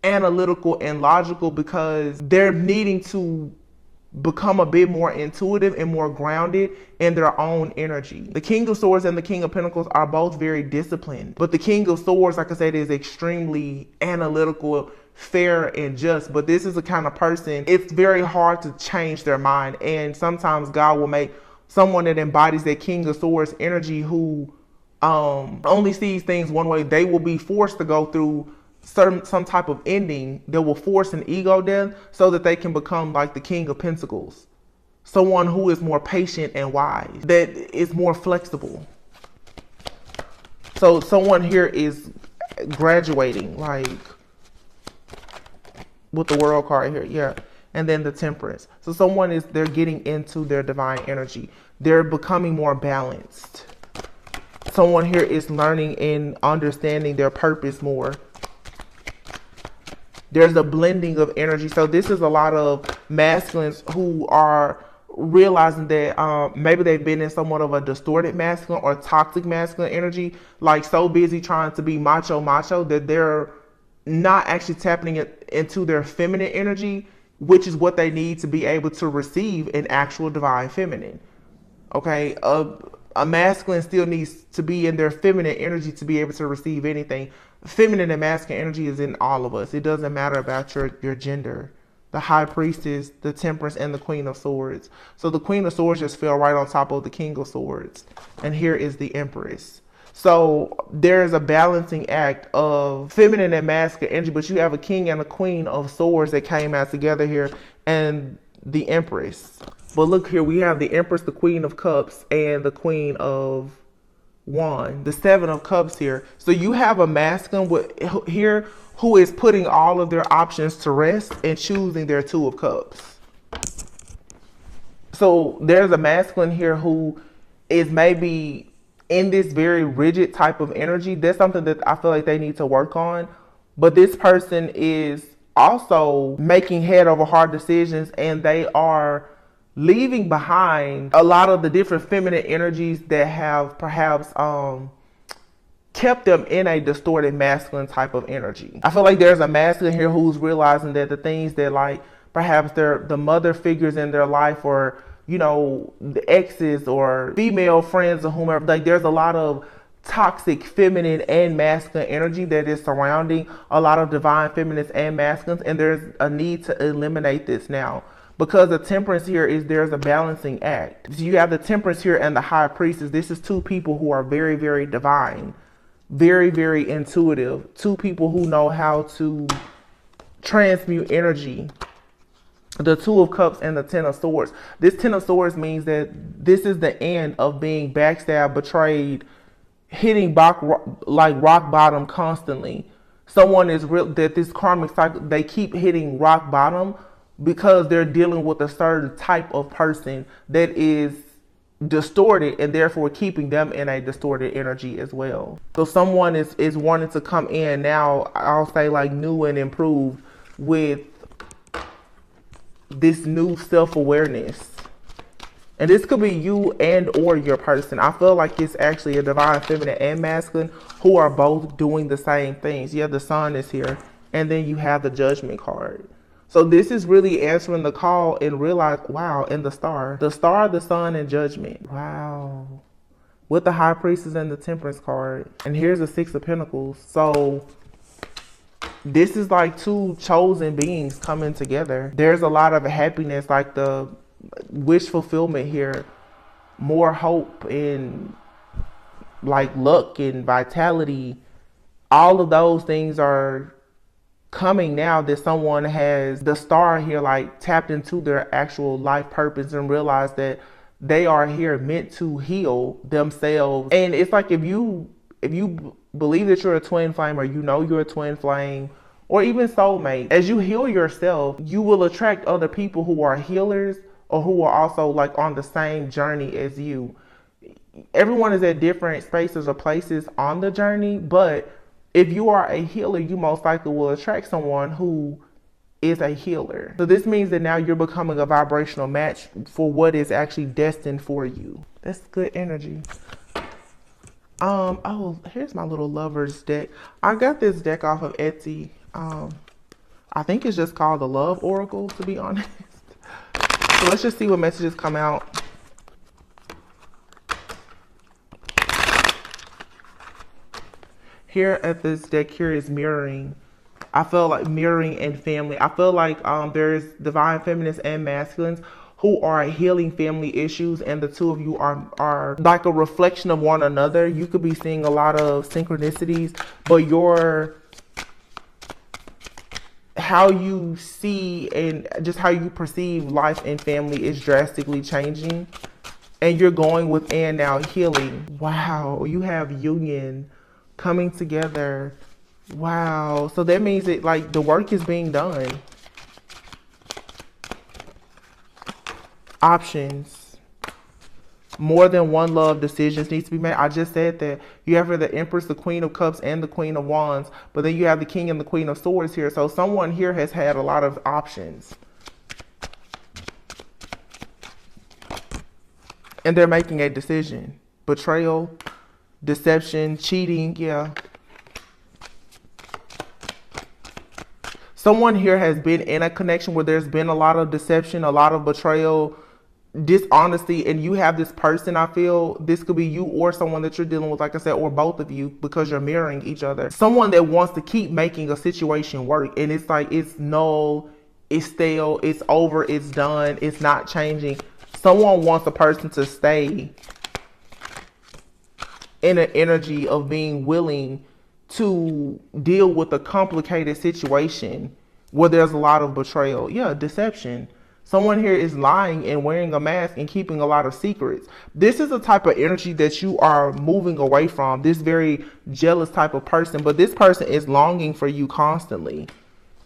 analytical and logical, because they're needing to become a bit more intuitive and more grounded in their own energy. The King of Swords and the King of Pentacles are both very disciplined, but the King of Swords, like I said, is extremely analytical, fair, and just. But this is the kind of person, it's very hard to change their mind, and sometimes God will make someone that embodies that King of Swords energy, who only sees things one way, they will be forced to go through some type of ending that will force an ego death so that they can become like the King of Pentacles. Someone who is more patient and wise, that is more flexible. So someone here is graduating, like with the World card here, yeah. And then the Temperance. So someone is, they're getting into their divine energy. They're becoming more balanced. Someone here is learning and understanding their purpose more. There's a blending of energy. So this is a lot of masculines who are realizing that maybe they've been in somewhat of a distorted masculine or toxic masculine energy, like so busy trying to be macho that they're not actually tapping into their feminine energy, which is what they need to be able to receive an actual divine feminine. Okay, a masculine still needs to be in their feminine energy to be able to receive anything. Feminine and masculine energy is in all of us. It doesn't matter about your gender. The High Priestess, the Temperance, and the Queen of Swords. So the Queen of Swords just fell right on top of the King of Swords. And here is the Empress. So there is a balancing act of feminine and masculine energy, but you have a King and a Queen of Swords that came out together here, and the Empress. But look here, we have the Empress, the Queen of Cups, and the Queen of Wands, the Seven of Cups here. So you have a masculine here who is putting all of their options to rest and choosing their Two of Cups. So there's a masculine here who is maybe in this very rigid type of energy. That's something that I feel like they need to work on. But this person is also making head over heart decisions, and they are leaving behind a lot of the different feminine energies that have perhaps kept them in a distorted masculine type of energy. I feel like there's a masculine here who's realizing that the things that, like, perhaps the mother figures in their life, or, you know, the exes or female friends or whomever, like, there's a lot of toxic feminine and masculine energy that is surrounding a lot of divine feminines and masculines, and there's a need to eliminate this now. Because the Temperance here is, there's a balancing act. So you have the Temperance here and the High Priestess. This is two people who are very, very divine, very, very intuitive. Two people who know how to transmute energy. The Two of Cups and the Ten of Swords. This Ten of Swords means that this is the end of being backstabbed, betrayed, hitting rock bottom constantly. someone is real, that this karmic cycle, they keep hitting rock bottom because they're dealing with a certain type of person that is distorted, and therefore keeping them in a distorted energy as well. So someone is wanting to come in now, I'll say like new and improved, with this new self-awareness. And this could be you and or your person. I feel like it's actually a divine feminine and masculine who are both doing the same things. Yeah, the sun is here, and then you have the judgment card. So this is really answering the call and realize, wow, and the star, the sun, and judgment. Wow. With the high priestess and the temperance card. And here's the 6 of pentacles. So this is like two chosen beings coming together. There's a lot of happiness, like the wish fulfillment here, more hope and like luck and vitality. All of those things are coming now that someone has the star here, like tapped into their actual life purpose and realized that they are here meant to heal themselves. And it's like if you believe that you're a twin flame, or you know you're a twin flame, or even soulmate, as you heal yourself, you will attract other people who are healers or who are also like on the same journey as you. Everyone is at different spaces or places on the journey, but if you are a healer, you most likely will attract someone who is a healer. So this means that now you're becoming a vibrational match for what is actually destined for you. That's good energy. Oh, here's my little lovers deck. I got this deck off of Etsy. I think it's just called the Love Oracle, to be honest. So let's just see what messages come out. Here at this deck here is mirroring. I feel like mirroring and family. I feel like there's divine feminines and masculines who are healing family issues, and the two of you are like a reflection of one another. You could be seeing a lot of synchronicities, but how you see and just how you perceive life and family is drastically changing, and you're going within now, healing. Wow, you have union coming together. Wow. So that means that like the work is being done. Options. More than one love decisions needs to be made. I just said that. You have here the Empress, the Queen of Cups, and the Queen of Wands. But then you have the King and the Queen of Swords here. So someone here has had a lot of options. And they're making a decision. Betrayal, deception, cheating, yeah. Someone here has been in a connection where there's been a lot of deception, a lot of betrayal, dishonesty, and you have this person, I feel, this could be you or someone that you're dealing with, like I said, or both of you, because you're mirroring each other. Someone that wants to keep making a situation work, and it's like, it's null, it's stale, it's over, it's done, it's not changing. Someone wants a person to stay in an energy of being willing to deal with a complicated situation where there's a lot of betrayal. Yeah, deception. Someone here is lying and wearing a mask and keeping a lot of secrets. This is a type of energy that you are moving away from, this very jealous type of person, but this person is longing for you constantly.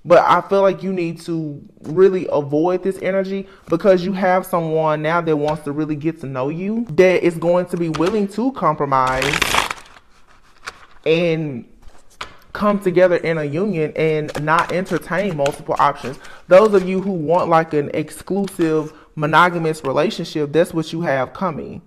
But I feel like you need to really avoid this energy, because you have someone now that wants to really get to know you, that is going to be willing to compromise and come together in a union and not entertain multiple options. Those of you who want like an exclusive monogamous relationship, that's what you have coming.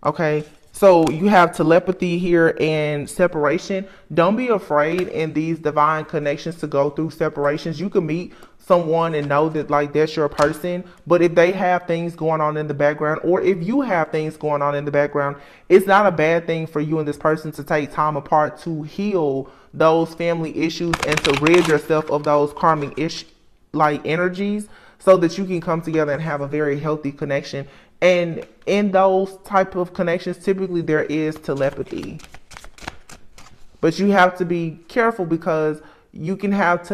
Okay. So you have telepathy here and separation. Don't be afraid in these divine connections to go through separations. You can meet someone and know that like that's your person, but if they have things going on in the background, or if you have things going on in the background, it's not a bad thing for you and this person to take time apart to heal those family issues and to rid yourself of those karmic energies, so that you can come together and have a very healthy connection. And in those type of connections, typically there is telepathy, but you have to be careful, because you can have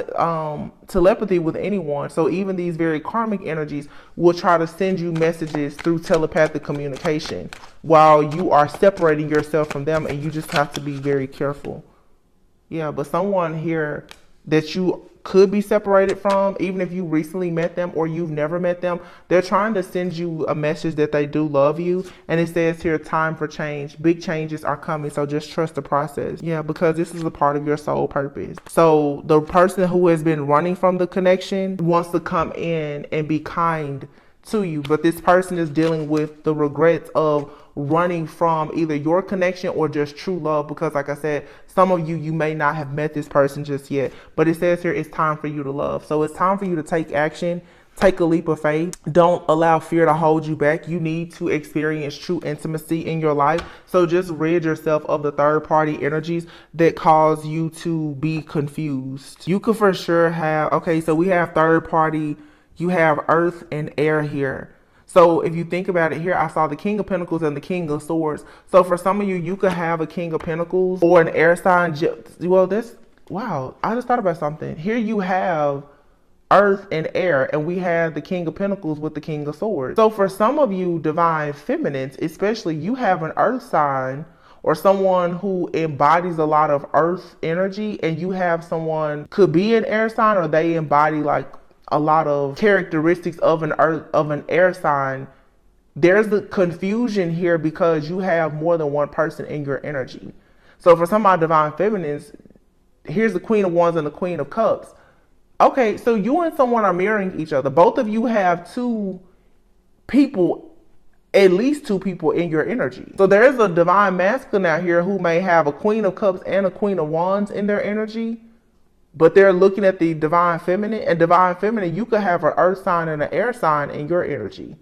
telepathy with anyone. So even these very karmic energies will try to send you messages through telepathic communication while you are separating yourself from them, and you just have to be very careful. Yeah, but someone here that you could be separated from, even if you recently met them or you've never met them, they're trying to send you a message that they do love you. And it says here, time for change. Big changes are coming, so just trust the process. Yeah, because this is a part of your soul purpose. So the person who has been running from the connection wants to come in and be kind to you, but this person is dealing with the regrets of running from either your connection or just true love, because like I said, some of you may not have met this person just yet, but it says here it's time for you to love. So it's time for you to take action. Take a leap of faith. Don't allow fear to hold you back. You need to experience true intimacy in your life. So just rid yourself of the third party energies that cause you to be confused. You could for sure have, okay, so we have third party. You have earth and air here. So if you think about it here, I saw the King of Pentacles and the King of Swords. So for some of you, you could have a King of Pentacles or an air sign. Well, wow, I just thought about something. Here you have earth and air, and we have the King of Pentacles with the King of Swords. So for some of you divine feminines, especially, you have an earth sign or someone who embodies a lot of earth energy, and you have someone could be an air sign or they embody like a lot of characteristics of an air sign. There's the confusion here because you have more than one person in your energy. So for some of my divine feminines, here's the Queen of Wands and the Queen of Cups. Okay, so you and someone are mirroring each other. Both of you have two people, at least two people in your energy. So there is a divine masculine out here who may have a Queen of Cups and a Queen of Wands in their energy, but they're looking at the divine feminine. And divine feminine, you could have an earth sign and an air sign in your energy.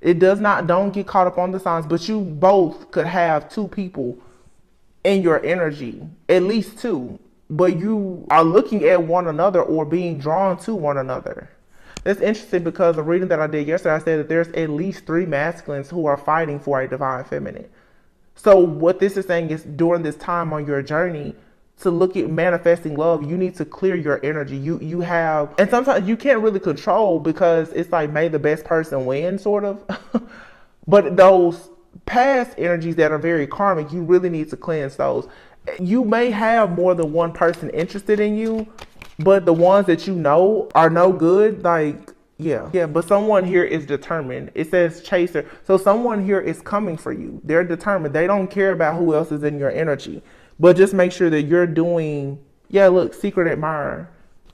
It does not, don't get caught up on the signs, but you both could have two people in your energy, at least two, but you are looking at one another or being drawn to one another. That's interesting because the reading that I did yesterday, I said that there's at least three masculines who are fighting for a divine feminine. So what this is saying is during this time on your journey, to look at manifesting love, you need to clear your energy. You have, and sometimes you can't really control because it's like, may the best person win, sort of. But those past energies that are very karmic, you really need to cleanse those. You may have more than one person interested in you, but the ones that you know are no good, like, yeah, but someone here is determined. It says chaser. So someone here is coming for you. They're determined. They don't care about who else is in your energy. But just make sure that you're doing, look, secret admirer.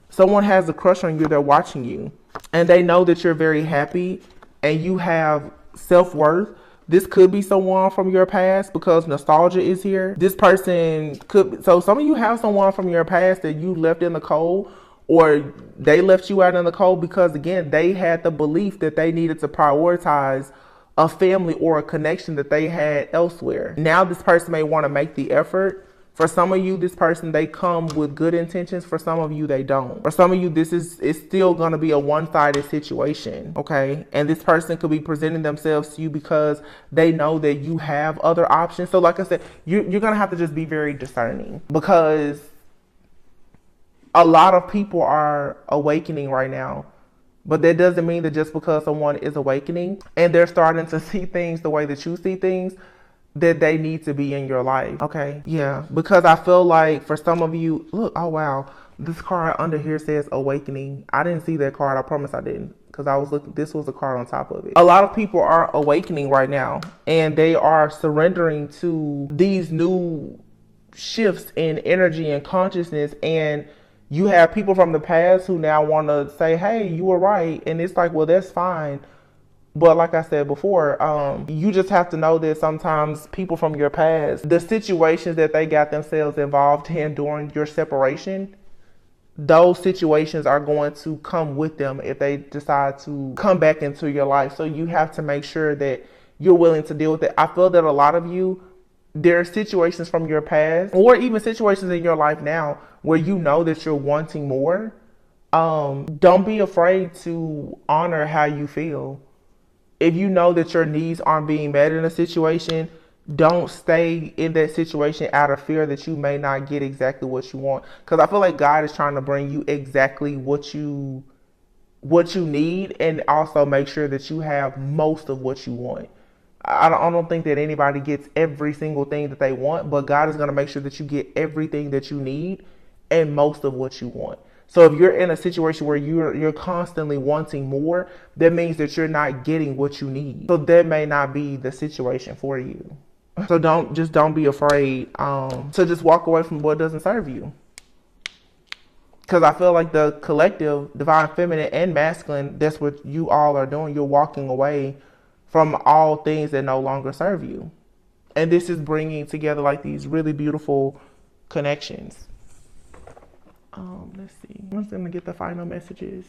Someone has a crush on you, they're watching you. And they know that you're very happy and you have self-worth. This could be someone from your past because nostalgia is here. This person could, so some of you have someone from your past that you left in the cold, or they left you out in the cold because, again, they had the belief that they needed to prioritize a family or a connection that they had elsewhere. Now this person may want to make the effort. For some of you, this person, they come with good intentions. For some of you, they don't. For some of you, it's still going to be a one-sided situation, okay? And this person could be presenting themselves to you because they know that you have other options. So like I said, you're going to have to just be very discerning, because a lot of people are awakening right now. But that doesn't mean that just because someone is awakening and they're starting to see things the way that you see things, that they need to be in your life. Okay. Yeah. Because I feel like for some of you, look, oh wow, this card under here says awakening. I didn't see that card. I promise I didn't, because I was looking, this was the card on top of it. A lot of people are awakening right now and they are surrendering to these new shifts in energy and consciousness. And you have people from the past who now want to say, hey, you were right. And it's like, well, that's fine. But like I said before, you just have to know that sometimes people from your past, the situations that they got themselves involved in during your separation, those situations are going to come with them if they decide to come back into your life. So you have to make sure that you're willing to deal with it. I feel that a lot of you, there are situations from your past or even situations in your life now where you know that you're wanting more. Don't be afraid to honor how you feel. If you know that your needs aren't being met in a situation, don't stay in that situation out of fear that you may not get exactly what you want. Because I feel like God is trying to bring you exactly what you need, and also make sure that you have most of what you want. I don't think that anybody gets every single thing that they want, but God is going to make sure that you get everything that you need and most of what you want. So if you're in a situation where you're constantly wanting more, that means that you're not getting what you need. So that may not be the situation for you. So don't be afraid to just walk away from what doesn't serve you. Because I feel like the collective, divine feminine and masculine, that's what you all are doing. You're walking away from all things that no longer serve you. And this is bringing together like these really beautiful connections. Let's see. I'm just going to get the final messages.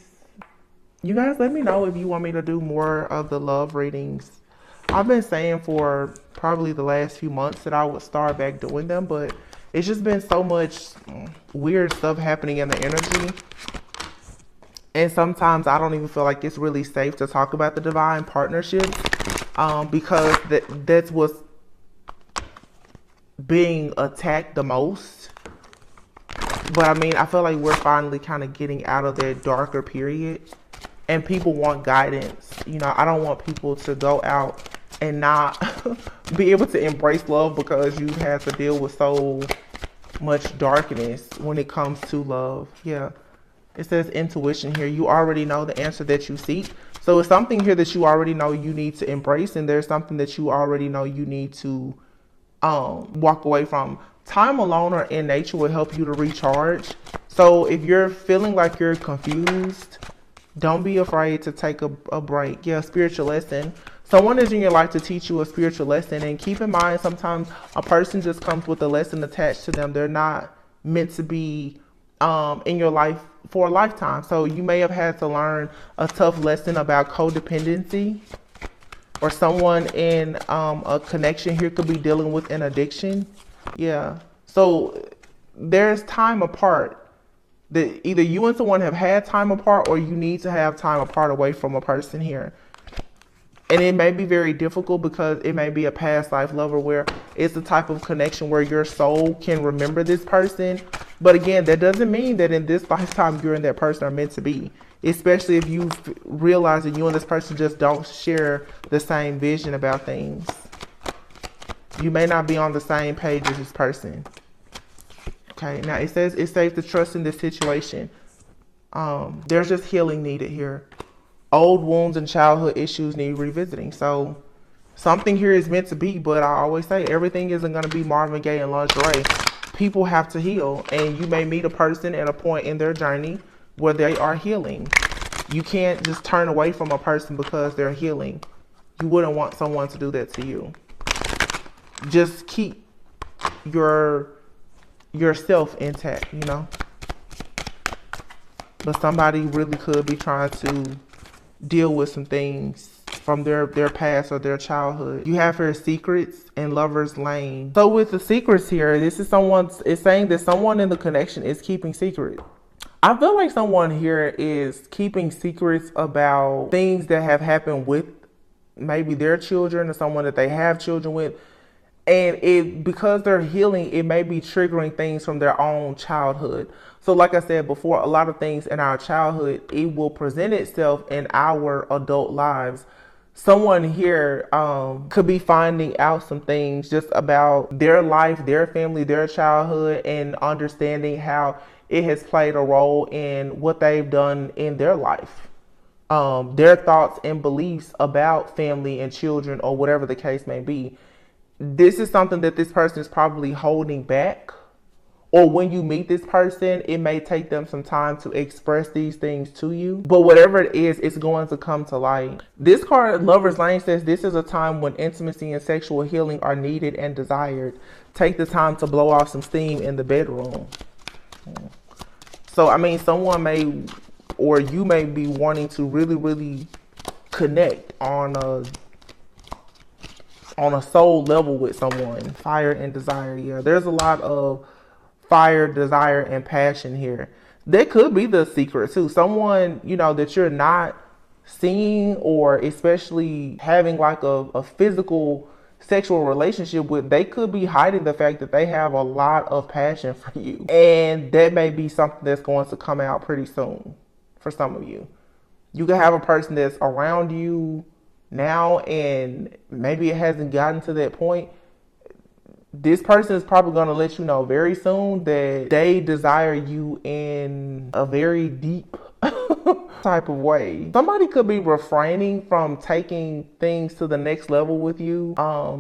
You guys, let me know if you want me to do more of the love readings. I've been saying for probably the last few months that I would start back doing them, but it's just been so much weird stuff happening in the energy. And sometimes I don't even feel like it's really safe to talk about the divine partnerships because that's what's being attacked the most. But I mean, I feel like we're finally kind of getting out of that darker period and people want guidance. You know, I don't want people to go out and not be able to embrace love because you have to deal with so much darkness when it comes to love. Yeah. It says intuition here. You already know the answer that you seek. So it's something here that you already know you need to embrace, and there's something that you already know you need to walk away from. Time alone or in nature will help you to recharge. So if you're feeling like you're confused, don't be afraid to take a break. Yeah, spiritual lesson. Someone is in your life to teach you a spiritual lesson. And keep in mind, sometimes a person just comes with a lesson attached to them. They're not meant to be in your life for a lifetime. So you may have had to learn a tough lesson about codependency. Or someone in a connection here could be dealing with an addiction. Yeah. So there's time apart. That either you and someone have had time apart or you need to have time apart away from a person here. And it may be very difficult because it may be a past life lover where it's the type of connection where your soul can remember this person. But again, that doesn't mean that in this lifetime you and that person are meant to be. Especially if you realize that you and this person just don't share the same vision about things. You may not be on the same page as this person. Okay, now it says it's safe to trust in this situation. There's just healing needed here. Old wounds and childhood issues need revisiting. So something here is meant to be, but I always say everything isn't going to be Marvin Gaye and lingerie. People have to heal, and you may meet a person at a point in their journey where they are healing. You can't just turn away from a person because they're healing. You wouldn't want someone to do that to you. Just keep yourself intact, you know. But somebody really could be trying to deal with some things from their past or their childhood. You have here secrets and lover's lane. So with the secrets here, this is it's saying that someone in the connection is keeping secrets. I feel like someone here is keeping secrets about things that have happened with maybe their children or someone that they have children with. And because they're healing, it may be triggering things from their own childhood. So like I said before, a lot of things in our childhood, it will present itself in our adult lives. Someone here could be finding out some things just about their life, their family, their childhood, and understanding how it has played a role in what they've done in their life. Their thoughts and beliefs about family and children or whatever the case may be. This is something that this person is probably holding back. Or when you meet this person, it may take them some time to express these things to you. But whatever it is, it's going to come to light. This card, Lover's Lane, says this is a time when intimacy and sexual healing are needed and desired. Take the time to blow off some steam in the bedroom. So, I mean, someone may, or you may be wanting to really, really connect on a soul level with someone. Fire and desire. Yeah, there's a lot of fire, desire, and passion here. That could be the secret too. Someone, you know, that you're not seeing or especially having like a physical sexual relationship with, they could be hiding the fact that they have a lot of passion for you. And that may be something that's going to come out pretty soon for some of you. You could have a person that's around you now and maybe it hasn't gotten to that point. this person is probably going to let you know very soon that they desire you in a very deep type of way. Somebody could be refraining from taking things to the next level with you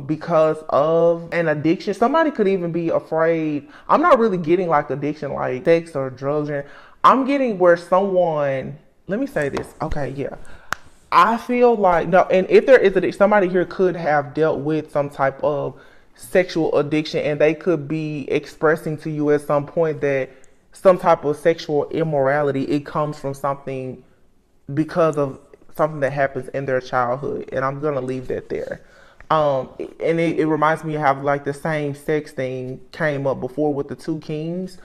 because of an addiction. Somebody could even be afraid. I'm not really getting like addiction like sex or drugs. I'm getting where someone, let me say this. Okay, yeah. I feel like, no, and if there is somebody here could have dealt with some type of sexual addiction, and they could be expressing to you at some point that some type of sexual immorality, it comes from something because of something that happens in their childhood. And I'm gonna leave that there. And it reminds me of how like the same sex thing came up before with the two kings.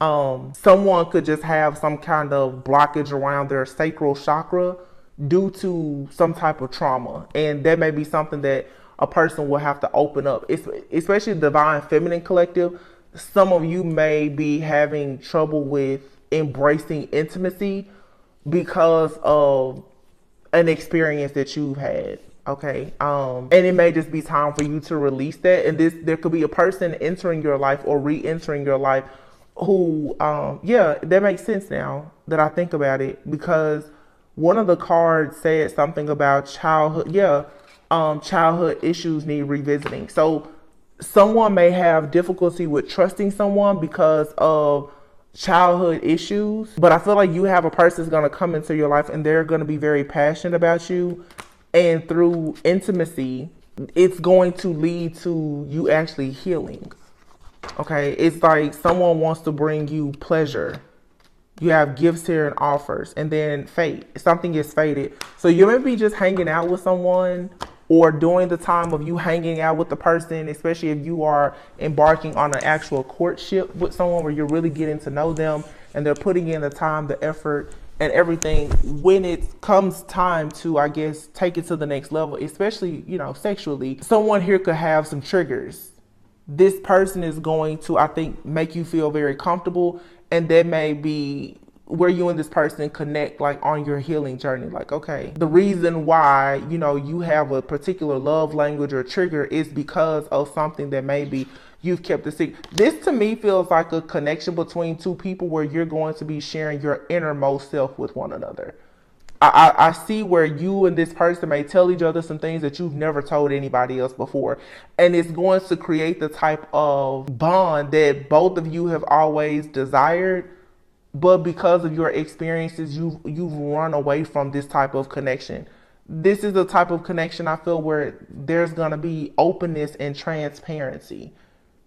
Someone could just have some kind of blockage around their sacral chakra due to some type of trauma, and that may be something that a person will have to open up. Especially the Divine Feminine Collective, some of you may be having trouble with embracing intimacy because of an experience that you've had. Okay. And it may just be time for you to release that. And there could be a person entering your life or re-entering your life who, yeah, that makes sense now that I think about it, because one of the cards said something about childhood. Yeah. Childhood issues need revisiting. So someone may have difficulty with trusting someone because of childhood issues, but I feel like you have a person that's going to come into your life and they're going to be very passionate about you, and through intimacy it's going to lead to you actually healing. Okay, it's like someone wants to bring you pleasure. You have gifts here and offers, and then fate. Something is fated. So you may be just hanging out with someone, or during the time of you hanging out with the person, especially if you are embarking on an actual courtship with someone where you're really getting to know them and they're putting in the time, the effort, and everything. When it comes time to, I guess, take it to the next level, especially, you know, sexually, someone here could have some triggers. This person is going to, I think, make you feel very comfortable, and that may be where you and this person connect, like on your healing journey. Like, okay, the reason why, you know, you have a particular love language or trigger is because of something that maybe you've kept a secret. This to me feels like a connection between two people where you're going to be sharing your innermost self with one another. I see where you and this person may tell each other some things that you've never told anybody else before. And it's going to create the type of bond that both of you have always desired. But because of your experiences, you've run away from this type of connection. This is the type of connection I feel where there's going to be openness and transparency.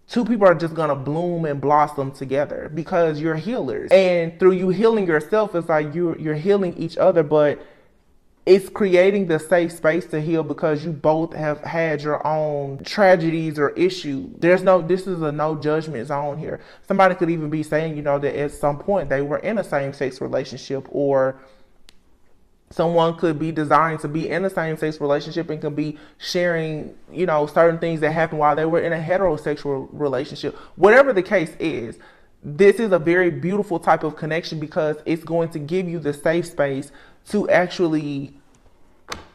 Two people are just going to bloom and blossom together because you're healers. And through you healing yourself, it's like you're healing each other, but it's creating the safe space to heal because you both have had your own tragedies or issues. This is a no judgment zone here. Somebody could even be saying, you know, that at some point they were in a same-sex relationship, or someone could be desiring to be in a same-sex relationship and could be sharing, you know, certain things that happened while they were in a heterosexual relationship. Whatever the case is, this is a very beautiful type of connection because it's going to give you the safe space to actually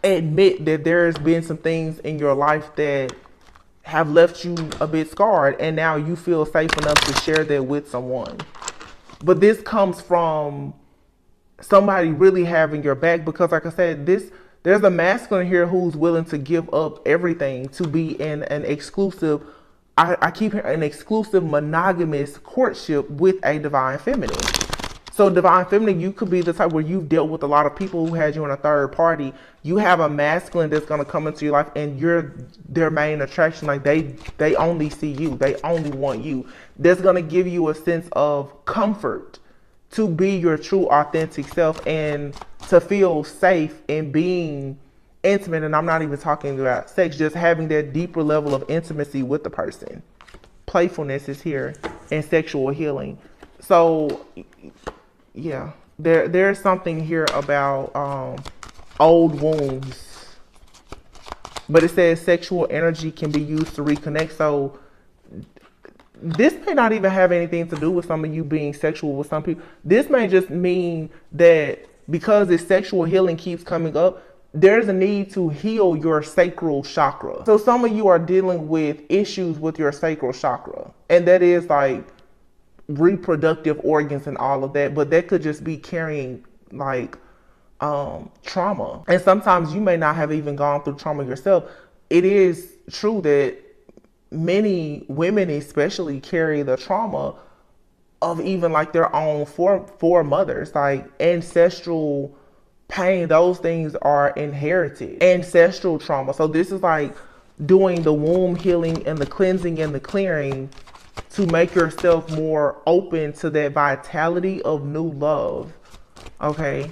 admit that there's been some things in your life that have left you a bit scarred, and now you feel safe enough to share that with someone. But this comes from somebody really having your back, because like I said, there's a masculine here who's willing to give up everything to be in an exclusive, I keep hearing, an exclusive monogamous courtship with a divine feminine. So divine feminine, you could be the type where you've dealt with a lot of people who had you in a third party. You have a masculine that's going to come into your life and you're their main attraction. Like they only see you. They only want you. That's going to give you a sense of comfort to be your true authentic self and to feel safe in being intimate. And I'm not even talking about sex, just having that deeper level of intimacy with the person. Playfulness is here and sexual healing. So yeah, there's something here about old wounds, but it says sexual energy can be used to reconnect. So this may not even have anything to do with some of you being sexual with some people. This may just mean that because this sexual healing keeps coming up, there's a need to heal your sacral chakra. So some of you are dealing with issues with your sacral chakra, and that is like reproductive organs and all of that, but that could just be carrying like trauma. And sometimes you may not have even gone through trauma yourself. It is true that many women especially carry the trauma of even like their own foremothers, like ancestral pain. Those things are inherited, ancestral trauma. So this is like doing the womb healing and the cleansing and the clearing to make yourself more open to that vitality of new love. Okay,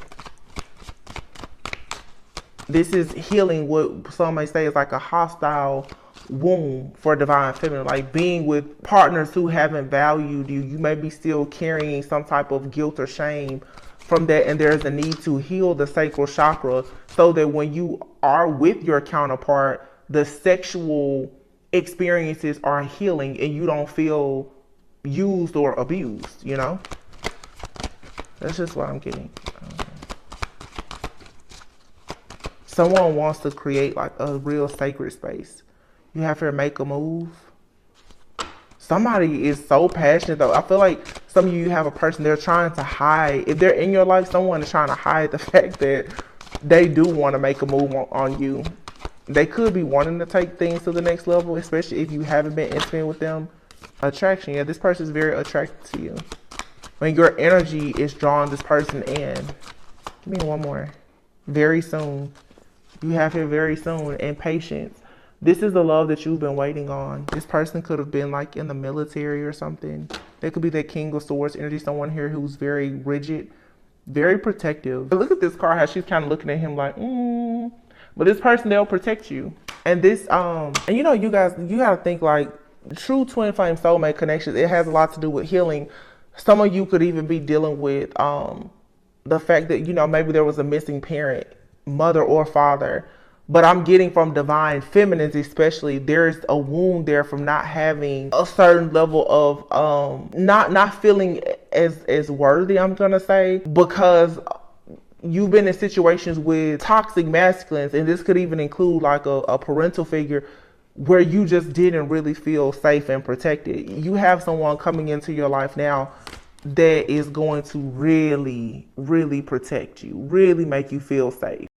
this is healing what some may say is like a hostile womb for divine feminine, like being with partners who haven't valued you. You may be still carrying some type of guilt or shame from that, and there's a need to heal the sacral chakra so that when you are with your counterpart, the sexual experiences are healing and you don't feel used or abused, you know? That's just what I'm getting. Someone wants to create like a real sacred space. You have to make a move. Somebody is so passionate though. I feel like some of you have a person they're trying to hide. If they're in your life, someone is trying to hide the fact that they do want to make a move on you. They could be wanting to take things to the next level, especially if you haven't been intimate with them. Attraction. Yeah, this person is very attracted to you. When your energy is drawn this person in. Give me one more. Very soon. You have here very soon. And patience. This is the love that you've been waiting on. This person could have been like in the military or something. They could be that King of Swords energy. Someone here who's very rigid, very protective. But look at this card, how she's kind of looking at him like, But this person, they'll protect you. And this, and you know, you guys, you gotta think like true twin flame soulmate connections. It has a lot to do with healing. Some of you could even be dealing with the fact that, you know, maybe there was a missing parent, mother or father. But I'm getting from divine feminines especially, there's a wound there from not having a certain level of not feeling as worthy, I'm gonna say, because you've been in situations with toxic masculines, and this could even include like a parental figure where you just didn't really feel safe and protected. You have someone coming into your life now that is going to really, really protect you, really make you feel safe.